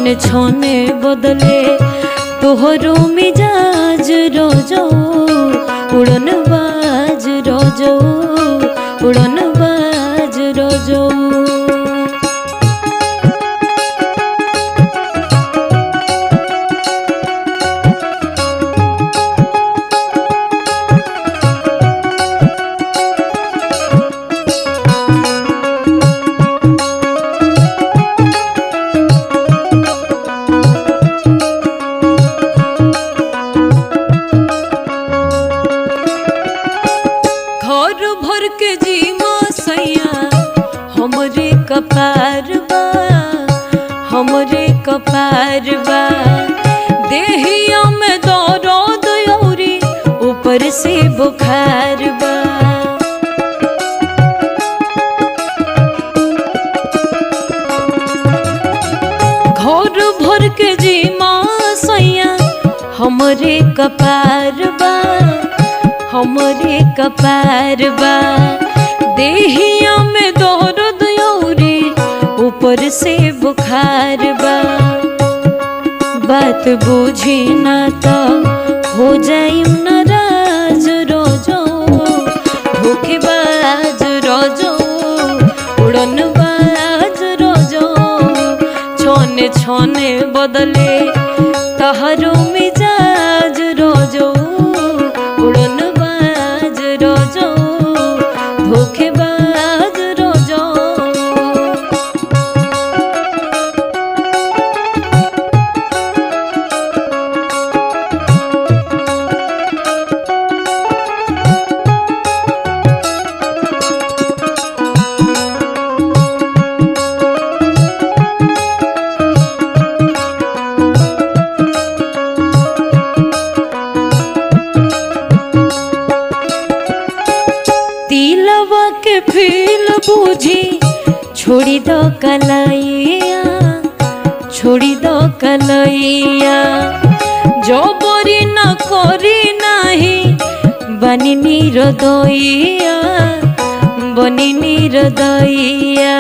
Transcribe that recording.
छने छने बदले तोहरो मिजाज रोजो उड़न बाज रोजो उड़न बाज रोजो। के जी सैया हमरे कपार बा हमरे कपार बा देहिया में दर्द औरी ऊपर से बुखार बा। घर भर के जी सैया हमरे कपार बा हमरे कपार बा देहिया में दर्द औरी ऊपर से बुखार बा। बात बुझी ना तो हो जाइम नाराज रोजो धोखेबाज रोजो उड़न बाज रोजो। छने छने बदले तहरो मिजाज रोजो उड़न रोजो धोखेबाज रोजो। तिलवा के फील बूझी छोड़ी दो कलैया छोड़ी दो कलैया जबरी न करी नाही बनी निरदइया बनी निरदइया।